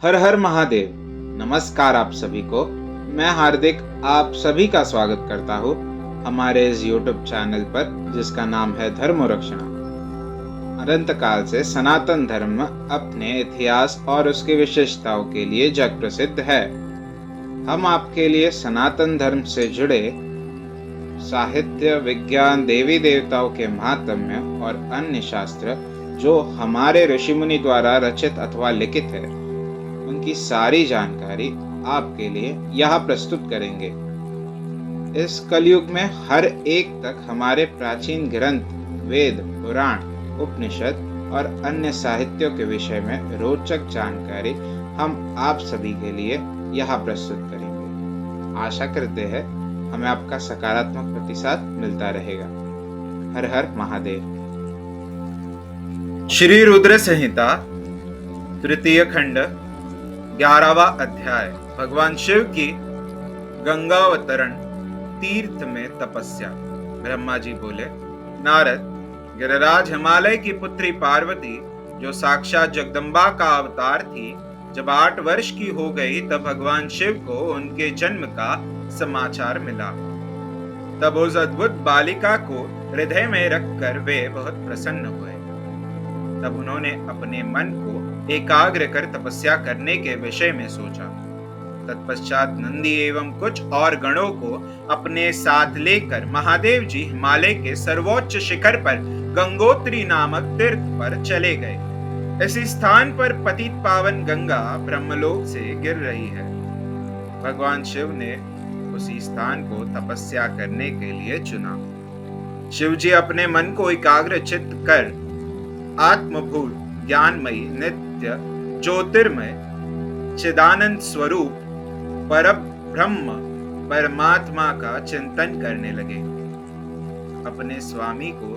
हर हर महादेव। नमस्कार आप सभी को। मैं हार्दिक आप सभी का स्वागत करता हूँ हमारे इस YouTube चैनल पर, जिसका नाम है धर्म रक्षणा। अनंत काल से सनातन धर्म अपने इतिहास और उसकी विशेषताओं के लिए जग प्रसिद्ध है। हम आपके लिए सनातन धर्म से जुड़े साहित्य, विज्ञान, देवी देवताओं के महात्म्य और अन्य शास्त्र जो हमारे ऋषि मुनि द्वारा रचित अथवा लिखित है, उनकी सारी जानकारी आपके लिए यहाँ प्रस्तुत करेंगे। इस कलयुग में हर एक तक हमारे प्राचीन ग्रंथ, वेद, पुराण, उपनिषद और अन्य साहित्यों के विषय में रोचक जानकारी हम आप सभी के लिए यहाँ प्रस्तुत करेंगे। आशा करते हैं हमें आपका सकारात्मक प्रतिसाद मिलता रहेगा। हर हर महादेव। श्री रुद्र संहिता तृतीय खंड 11वां अध्याय। भगवान शिव की गंगावतरण तीर्थ में तपस्या। ब्रह्मा जी बोले, नारद, गिरिराज हिमालय की पुत्री पार्वती, जो साक्षात जगदम्बा का अवतार थी, जब 8 वर्ष की हो गई तब भगवान शिव को उनके जन्म का समाचार मिला। तब उस अद्भुत बालिका को हृदय में रखकर वे बहुत प्रसन्न हुए। तब उन्होंने अपने मन को एकाग्र कर तपस्या करने के विषय में सोचा। तत्पश्चात नंदी एवं कुछ और गणों को अपने साथ लेकर महादेव जी हिमालय के सर्वोच्च शिखर पर गंगोत्री नामक तीर्थ पर चले गए। इस स्थान पर पतित पावन गंगा ब्रह्मलोक से गिर रही है। भगवान शिव ने उसी स्थान को तपस्या करने के लिए चुना। शिव जी अपने मन को एकाग्र चित्त कर आत्मभूत, ज्ञानमयी, नित्य, ज्योतिर्मय, चिदानंद स्वरूप पर ब्रह्म परमात्मा का चिंतन करने लगे। अपने स्वामी को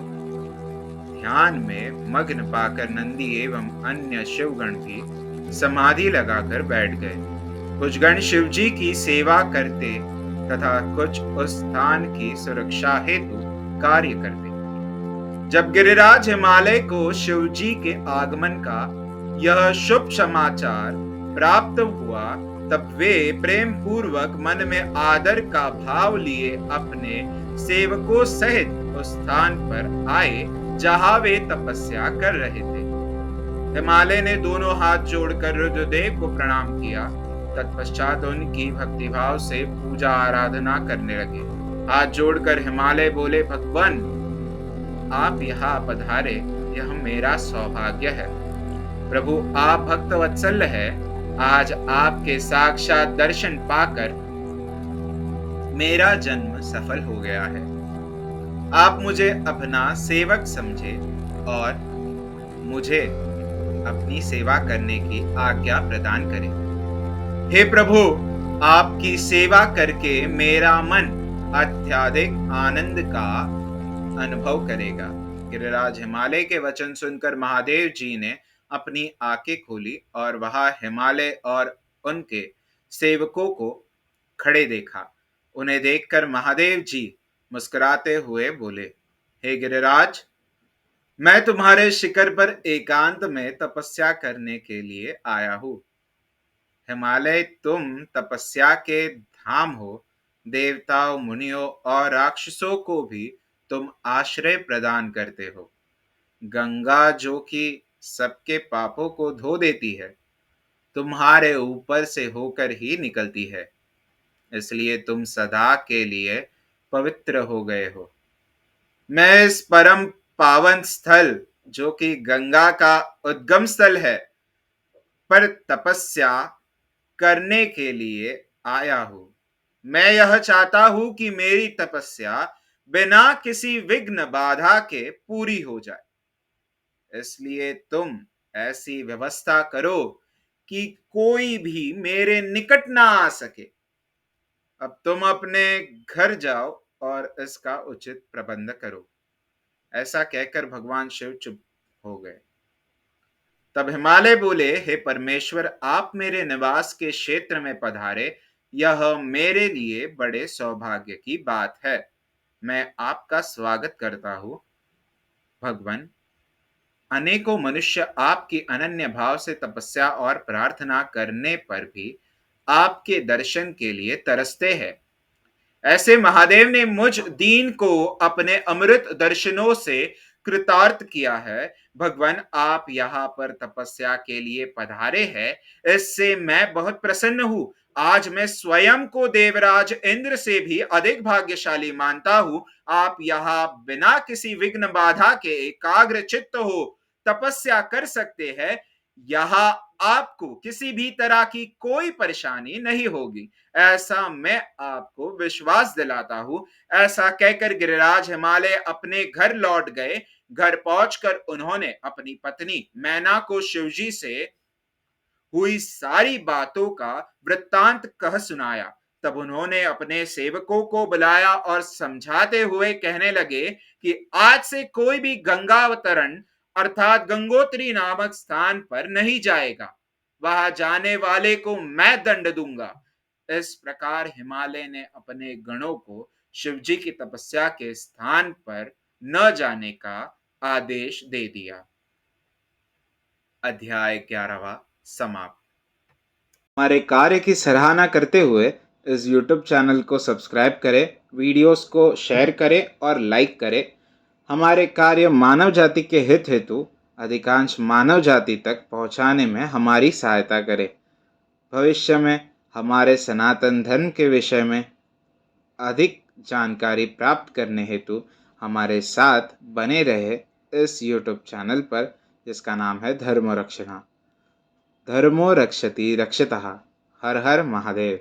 ध्यान में मग्न पाकर नंदी एवं अन्य शिवगण भी समाधि लगाकर बैठ गए। कुछ गण शिव जी की सेवा करते तथा कुछ उस स्थान की सुरक्षा हेतु कार्य करते। जब गिरिराज हिमालय को शिव जी के आगमन का यह शुभ समाचार प्राप्त हुआ, तब वे प्रेम पूर्वक मन में आदर का भाव लिए अपने सेवकों सहित उस स्थान पर आए जहां वे तपस्या कर रहे थे। हिमालय ने दोनों हाथ जोड़कर रुद्रदेव को प्रणाम किया। तत्पश्चात उनकी भक्तिभाव से पूजा आराधना करने लगे। हाथ जोड़कर हिमालय बोले, भगवान, आप यहाँ पधारे, यह मेरा सौभाग्य है। प्रभु, आप भक्त वत्सल है। आज आपके साक्षात दर्शन पाकर मेरा जन्म सफल हो गया है। आप मुझे अपना सेवक समझे और मुझे अपनी सेवा करने की आज्ञा प्रदान करें। हे प्रभु, आपकी सेवा करके मेरा मन अत्यधिक आनंद का अनुभव करेगा। गिरिराज हिमालय के वचन सुनकर महादेव जी ने अपनी आंखें खोली और वहां हिमालय और उनके सेवकों को खड़े देखा। उन्हें देखकर महादेव जी मुस्कुराते हुए बोले, हे गिरिराज, मैं तुम्हारे शिखर पर एकांत में तपस्या करने के लिए आया हूं। हिमालय तुम तपस्या के धाम हो। देवताओं, मुनियों और राक्षसों को भी तुम आश्रय प्रदान करते हो। गंगा, जो कि सबके पापों को धो देती है, तुम्हारे ऊपर से होकर ही निकलती है। इसलिए तुम सदा के लिए पवित्र हो गए हो। मैं इस परम पावन स्थल, जो कि गंगा का उद्गम स्थल है, पर तपस्या करने के लिए आया हूं। मैं यह चाहता हूं कि मेरी तपस्या बिना किसी विघ्न बाधा के पूरी हो जाए। इसलिए तुम ऐसी व्यवस्था करो कि कोई भी मेरे निकट ना आ सके। अब तुम अपने घर जाओ और इसका उचित प्रबंध करो। ऐसा कहकर भगवान शिव चुप हो गए। तब हिमालय बोले, हे परमेश्वर, आप मेरे निवास के क्षेत्र में पधारे, यह मेरे लिए बड़े सौभाग्य की बात है। मैं आपका स्वागत करता हूं। भगवान, अनेकों मनुष्य आपकी अनन्य भाव से तपस्या और प्रार्थना करने पर भी आपके दर्शन के लिए तरसते हैं। ऐसे महादेव ने मुझ दीन को अपने अमृत दर्शनों से कृतार्थ किया है। भगवान, आप यहाँ पर तपस्या के लिए पधारे हैं, इससे मैं बहुत प्रसन्न हूं। आज मैं स्वयं को देवराज इंद्र से भी अधिक भाग्यशाली मानता हूं। आप यहाँ बिना किसी विघ्न बाधा के एकाग्र चित्त हो तपस्या कर सकते हैं। यहाँ आपको किसी भी तरह की कोई परेशानी नहीं होगी, ऐसा मैं आपको विश्वास दिलाता हूं। ऐसा कहकर गिरिराज हिमालय अपने घर लौट गए। घर पहुंचकर उन्होंने अपनी पत्नी मैना को शिवजी से हुई सारी बातों का वृत्तांत कह सुनाया। तब उन्होंने अपने सेवकों को बुलाया और समझाते हुए कहने लगे कि आज से कोई भी गंगावतरण अर्थात गंगोत्री नामक स्थान पर नहीं जाएगा। वहां जाने वाले को मैं दंड दूंगा। इस प्रकार हिमालय ने अपने गणों को शिवजी की तपस्या के स्थान पर न जाने का आदेश दे दिया। अध्याय 11वां समाप्त। हमारे कार्य की सराहना करते हुए इस YouTube चैनल को सब्सक्राइब करें, वीडियोस को शेयर करें और लाइक करें। हमारे कार्य मानव जाति के हित हेतु अधिकांश मानव जाति तक पहुंचाने में हमारी सहायता करें। भविष्य में हमारे सनातन धर्म के विषय में अधिक जानकारी प्राप्त करने हेतु हमारे साथ बने रहे इस YouTube चैनल पर, जिसका नाम है धर्म रक्षणा। धर्मो रक्षति रक्षितः। हर हर महादेव।